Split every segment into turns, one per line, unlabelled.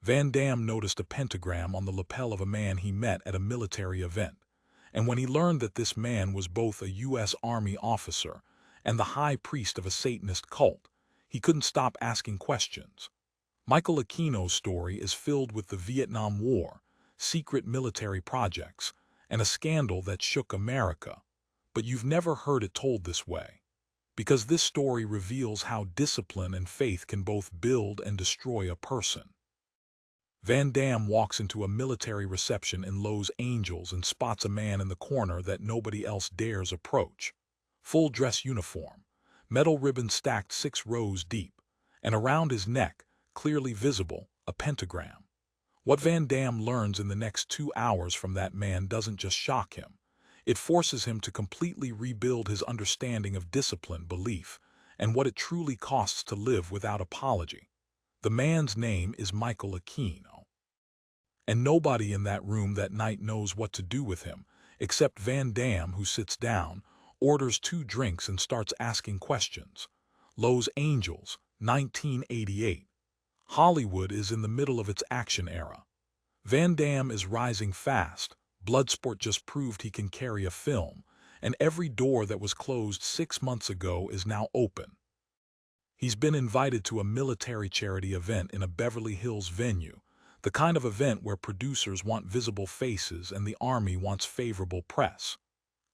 Van Damme noticed a pentagram on the lapel of a man he met at a military event, and when he learned that this man was both a U.S. Army officer and the high priest of a Satanist cult, he couldn't stop asking questions. Michael Aquino's story is filled with the Vietnam War, secret military projects, and a scandal that shook America, but you've never heard it told this way. Because this story reveals how discipline and faith can both build and destroy a person. Van Damme walks into a military reception in Los Angeles and spots a man in the corner that nobody else dares approach. Full dress uniform, metal ribbon stacked 6 rows deep, and around his neck, clearly visible, a pentagram. What Van Damme learns in the next 2 hours from that man doesn't just shock him. It forces him to completely rebuild his understanding of discipline, belief, and what it truly costs to live without apology. The man's name is Michael Aquino. And nobody in that room that night knows what to do with him, except Van Damme, who sits down, orders 2 drinks and starts asking questions. Los Angeles, 1988. Hollywood is in the middle of its action era. Van Damme is rising fast. Bloodsport just proved he can carry a film, and every door that was closed 6 months ago is now open. He's been invited to a military charity event in a Beverly Hills venue, the kind of event where producers want visible faces and the army wants favorable press.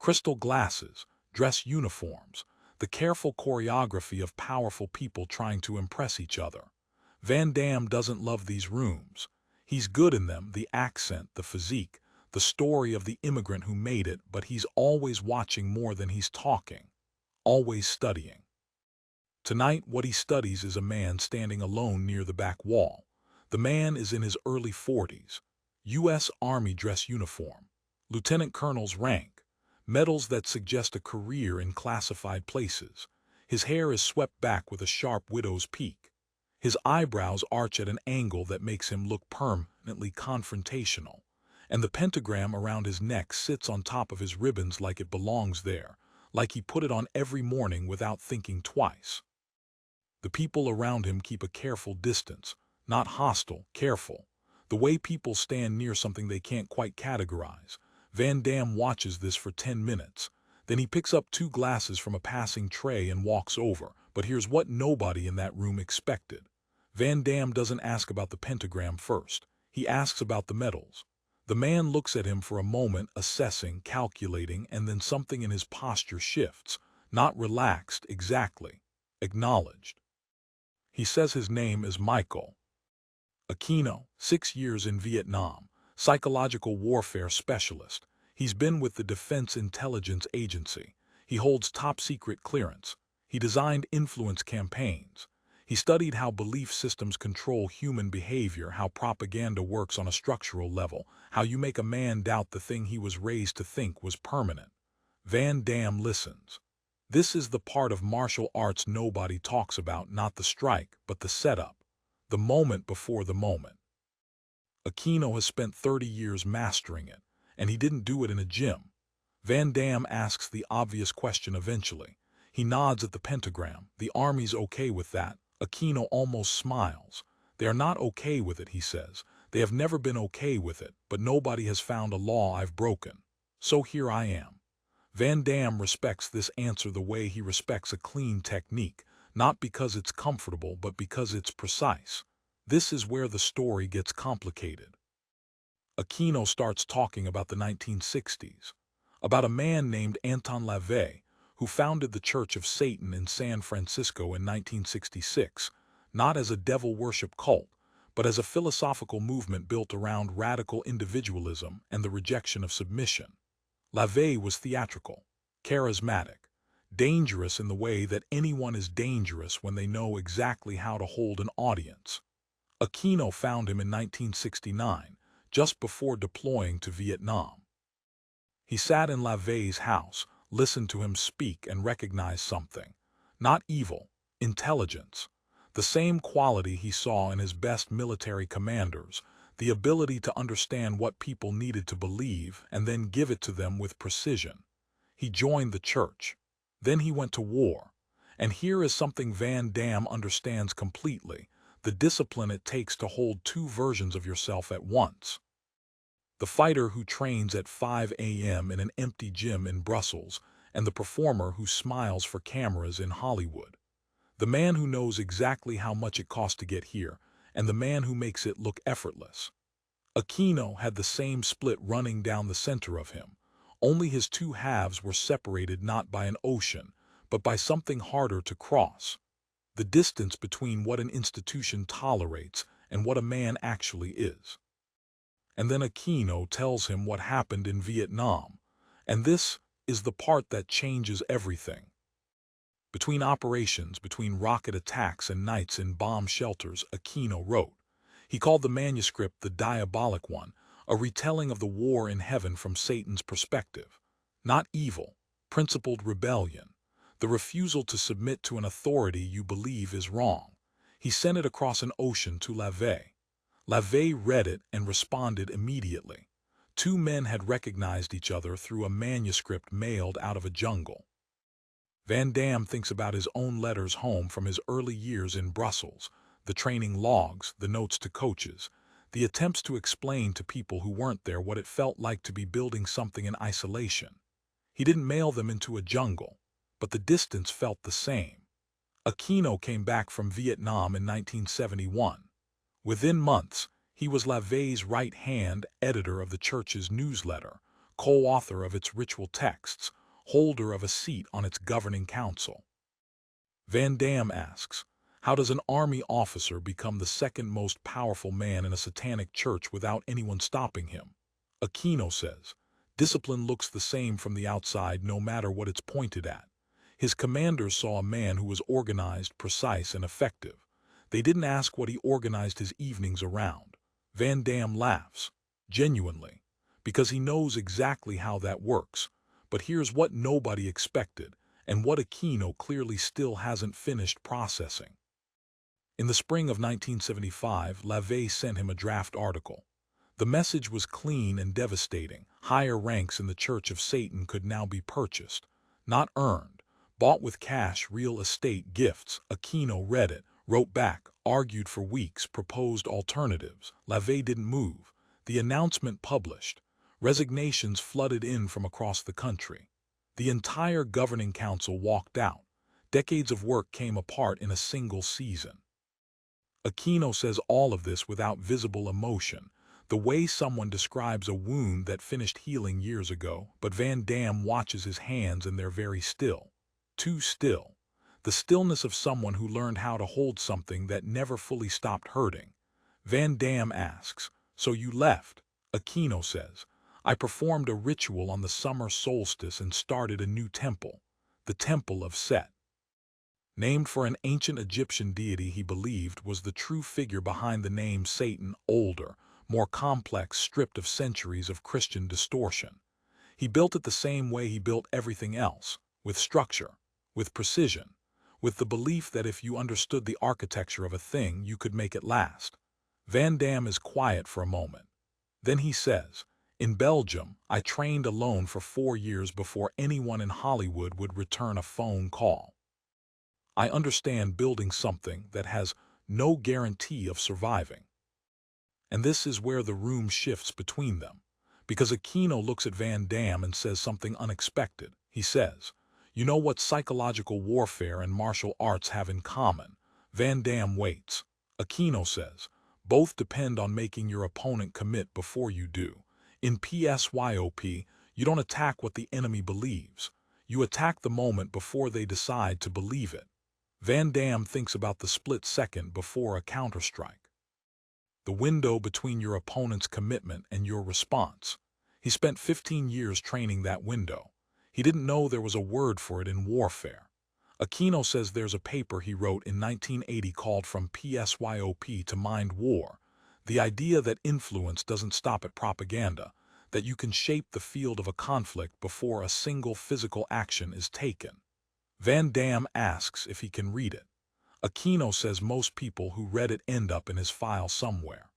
Crystal glasses, dress uniforms, the careful choreography of powerful people trying to impress each other. Van Damme doesn't love these rooms. He's good in them, the accent, the physique, the story of the immigrant who made it, but he's always watching more than he's talking, always studying. Tonight, what he studies is a man standing alone near the back wall. The man is in his early 40s, U.S. Army dress uniform, lieutenant colonel's rank, medals that suggest a career in classified places. His hair is swept back with a sharp widow's peak. His eyebrows arch at an angle that makes him look permanently confrontational, and the pentagram around his neck sits on top of his ribbons like it belongs there, like he put it on every morning without thinking twice. The people around him keep a careful distance, not hostile, careful, the way people stand near something they can't quite categorize. Van Damme watches this for 10 minutes. Then he picks up 2 glasses from a passing tray and walks over. But here's what nobody in that room expected. Van Damme doesn't ask about the pentagram first. He asks about the medals. The man looks at him for a moment, assessing, calculating, and then something in his posture shifts. Not relaxed, exactly. Acknowledged. He says his name is Michael Aquino, 6 years in Vietnam, psychological warfare specialist. He's been with the Defense Intelligence Agency. He holds top-secret clearance. He designed influence campaigns. He studied how belief systems control human behavior, how propaganda works on a structural level, how you make a man doubt the thing he was raised to think was permanent. Van Damme listens. This is the part of martial arts nobody talks about, not the strike, but the setup, the moment before the moment. Aquino has spent 30 years mastering it, and he didn't do it in a gym. Van Damme asks the obvious question eventually. He nods at the pentagram. The army's okay with that. Aquino almost smiles. They are not okay with it, he says. They have never been okay with it, but nobody has found a law I've broken. So here I am. Van Damme respects this answer the way he respects a clean technique, not because it's comfortable, but because it's precise. This is where the story gets complicated. Aquino starts talking about the 1960s, about a man named Anton LaVey, who founded the Church of Satan in San Francisco in 1966, not as a devil worship cult, but as a philosophical movement built around radical individualism and the rejection of submission. LaVey was theatrical, charismatic, dangerous in the way that anyone is dangerous when they know exactly how to hold an audience. Aquino found him in 1969, just before deploying to Vietnam. He sat in LaVey's house, listened to him speak, and recognized something. Not evil, intelligence. The same quality he saw in his best military commanders, the ability to understand what people needed to believe and then give it to them with precision. He joined the church. Then he went to war. And here is something Van Damme understands completely. the discipline it takes to hold two versions of yourself at once. The fighter who trains at 5 a.m. in an empty gym in Brussels, and the performer who smiles for cameras in Hollywood. The man who knows exactly how much it costs to get here, and the man who makes it look effortless. Aquino had the same split running down the center of him, only his two halves were separated not by an ocean, but by something harder to cross. The distance between what an institution tolerates and what a man actually is. And then Aquino tells him what happened in Vietnam, and this is the part that changes everything. Between operations, between rocket attacks and nights in bomb shelters, Aquino wrote. He called the manuscript the Diabolic One, a retelling of the war in heaven from Satan's perspective. Not evil, principled rebellion, the refusal to submit to an authority you believe is wrong. He sent it across an ocean to LaVey. LaVey read it and responded immediately. Two men had recognized each other through a manuscript mailed out of a jungle. Van Damme thinks about his own letters home from his early years in Brussels, the training logs, the notes to coaches, the attempts to explain to people who weren't there what it felt like to be building something in isolation. He didn't mail them into a jungle, but the distance felt the same. Aquino came back from Vietnam in 1971. Within months, he was LaVey's right-hand editor of the church's newsletter, co-author of its ritual texts, holder of a seat on its governing council. Van Damme asks, how does an army officer become the second most powerful man in a satanic church without anyone stopping him? Aquino says, discipline looks the same from the outside no matter what it's pointed at. His commanders saw a man who was organized, precise, and effective. They didn't ask what he organized his evenings around. Van Damme laughs, genuinely, because he knows exactly how that works. But here's what nobody expected, and what Aquino clearly still hasn't finished processing. In the spring of 1975, LaVey sent him a draft article. The message was clean and devastating. Higher ranks in the Church of Satan could now be purchased, not earned, bought with cash, real estate, gifts. Aquino read it, wrote back, argued for weeks, proposed alternatives. LaVey didn't move. The announcement published. Resignations flooded in from across the country. The entire governing council walked out. Decades of work came apart in a single season. Aquino says all of this without visible emotion, the way someone describes a wound that finished healing years ago, but Van Damme watches his hands and they're very still. Too still. The stillness of someone who learned how to hold something that never fully stopped hurting. Van Damme asks, so you left? Aquino says, I performed a ritual on the summer solstice and started a new temple, the Temple of Set. Named for an ancient Egyptian deity he believed was the true figure behind the name Satan, older, more complex, stripped of centuries of Christian distortion. He built it the same way he built everything else, with structure, with precision, with the belief that if you understood the architecture of a thing, you could make it last. Van Damme is quiet for a moment. Then he says, in Belgium, I trained alone for 4 years before anyone in Hollywood would return a phone call. I understand building something that has no guarantee of surviving. And this is where the room shifts between them, because Aquino looks at Van Damme and says something unexpected. He says, you know what psychological warfare and martial arts have in common? Van Damme waits. Aquino says, both depend on making your opponent commit before you do. In PSYOP, you don't attack what the enemy believes. You attack the moment before they decide to believe it. Van Damme thinks about the split second before a counterstrike. The window between your opponent's commitment and your response. He spent 15 years training that window. He didn't know there was a word for it in warfare. Aquino says there's a paper he wrote in 1980 called From PSYOP to Mind War. The idea that influence doesn't stop at propaganda, that you can shape the field of a conflict before a single physical action is taken. Van Damme asks if he can read it. Aquino says most people who read it end up in his file somewhere.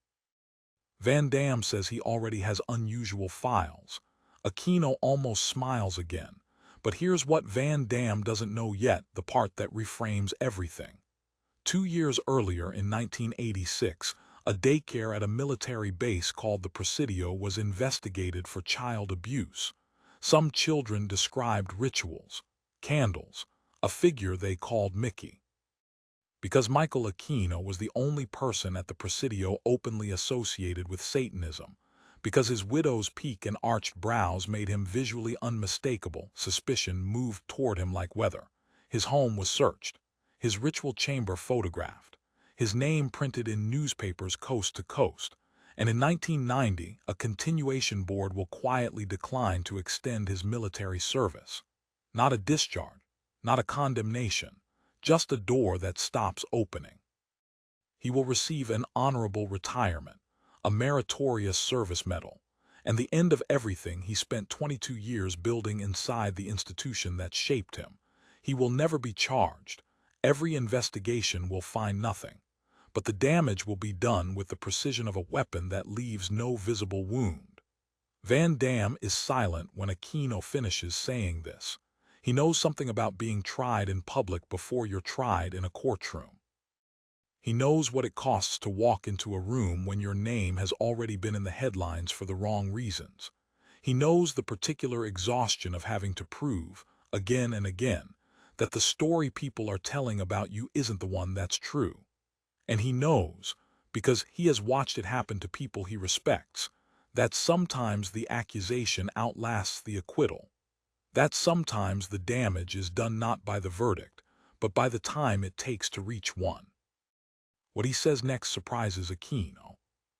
Van Damme says he already has unusual files. Aquino almost smiles again. But here's what Van Damme doesn't know yet, the part that reframes everything. 2 years earlier, in 1986, a daycare at a military base called the Presidio was investigated for child abuse. Some children described rituals, candles, a figure they called Mickey. Because Michael Aquino was the only person at the Presidio openly associated with Satanism, because his widow's peak and arched brows made him visually unmistakable, suspicion moved toward him like weather. His home was searched, his ritual chamber photographed, his name printed in newspapers coast to coast, and in 1990, a continuation board will quietly decline to extend his military service. Not a discharge, not a condemnation, just a door that stops opening. He will receive an honorable retirement, a meritorious service medal, and the end of everything he spent 22 years building inside the institution that shaped him. He will never be charged. Every investigation will find nothing, but the damage will be done with the precision of a weapon that leaves no visible wound. Van Damme is silent when Aquino finishes saying this. He knows something about being tried in public before you're tried in a courtroom. He knows what it costs to walk into a room when your name has already been in the headlines for the wrong reasons. He knows the particular exhaustion of having to prove, again and again, that the story people are telling about you isn't the one that's true. And he knows, because he has watched it happen to people he respects, that sometimes the accusation outlasts the acquittal. That sometimes the damage is done not by the verdict, but by the time it takes to reach one. What he says next surprises Aquino.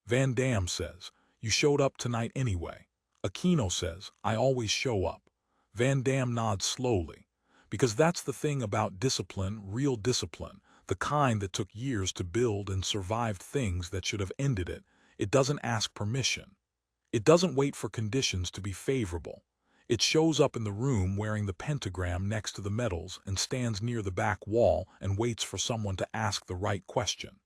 Van Damme says, "You showed up tonight anyway." Aquino says, "I always show up." Van Damme nods slowly, because that's the thing about discipline, real discipline, the kind that took years to build and survived things that should have ended it. It doesn't ask permission. It doesn't wait for conditions to be favorable. It shows up in the room wearing the pentagram next to the medals and stands near the back wall and waits for someone to ask the right question.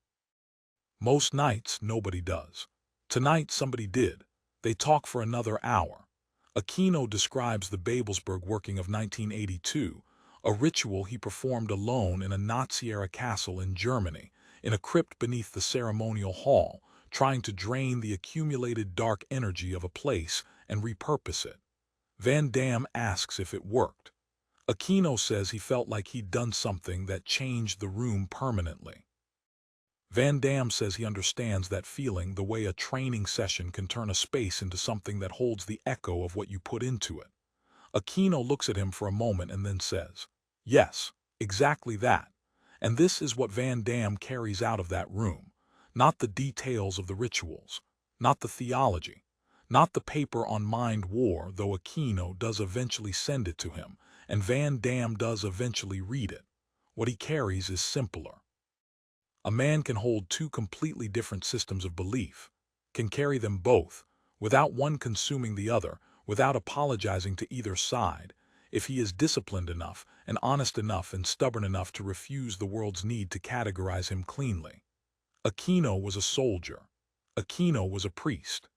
Most nights, nobody does. Tonight, somebody did. They talk for another hour. Aquino describes the Babelsberg working of 1982, a ritual he performed alone in a Nazi-era castle in Germany, in a crypt beneath the ceremonial hall, trying to drain the accumulated dark energy of a place and repurpose it. Van Damme asks if it worked. Aquino says he felt like he'd done something that changed the room permanently. Van Damme says he understands that feeling, the way a training session can turn a space into something that holds the echo of what you put into it. Aquino looks at him for a moment and then says, "Yes, exactly that." And this is what Van Damme carries out of that room. Not the details of the rituals, not the theology, not the paper on mind war, though Aquino does eventually send it to him, and Van Damme does eventually read it. What he carries is simpler. A man can hold two completely different systems of belief, can carry them both, without one consuming the other, without apologizing to either side, if he is disciplined enough and honest enough and stubborn enough to refuse the world's need to categorize him cleanly. Aquino was a soldier. Aquino was a priest.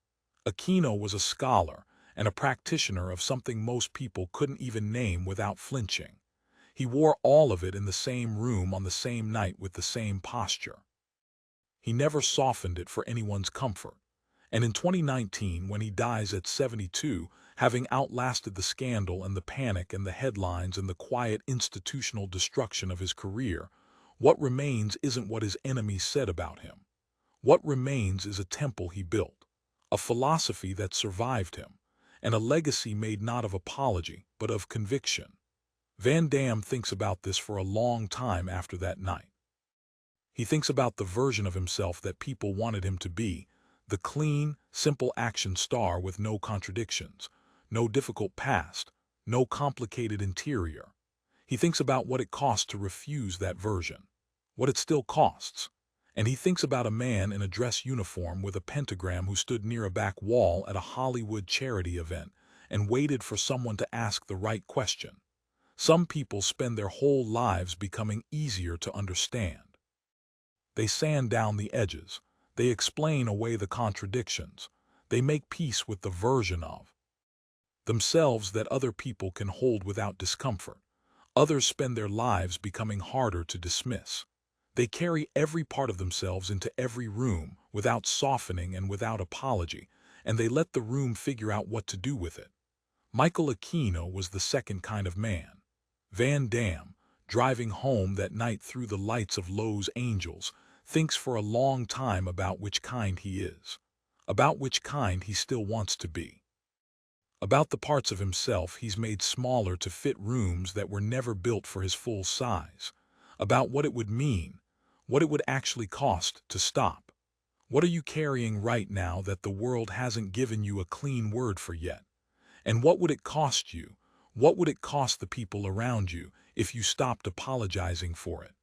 Aquino was a scholar and a practitioner of something most people couldn't even name without flinching. He wore all of it in the same room on the same night with the same posture. He never softened it for anyone's comfort. And in 2019, when he dies at 72, having outlasted the scandal and the panic and the headlines and the quiet institutional destruction of his career, what remains isn't what his enemies said about him. What remains is a temple he built, a philosophy that survived him, and a legacy made not of apology, but of conviction. Van Damme thinks about this for a long time after that night. He thinks about the version of himself that people wanted him to be, the clean, simple action star with no contradictions, no difficult past, no complicated interior. He thinks about what it cost to refuse that version, what it still costs. And he thinks about a man in a dress uniform with a pentagram who stood near a back wall at a Hollywood charity event and waited for someone to ask the right question. Some people spend their whole lives becoming easier to understand. They sand down the edges. They explain away the contradictions. They make peace with the version of themselves that other people can hold without discomfort. Others spend their lives becoming harder to dismiss. They carry every part of themselves into every room without softening and without apology, and they let the room figure out what to do with it. Michael Aquino was the second kind of man. Damme, driving home that night through the lights of Lowe's Angels, thinks for a long time about which kind he is, about which kind he still wants to be, about the parts of himself he's made smaller to fit rooms that were never built for his full size, about what it would mean, what it would actually cost to stop. What are you carrying right now that the world hasn't given you a clean word for yet? And what would it cost you? What would it cost the people around you if you stopped apologizing for it?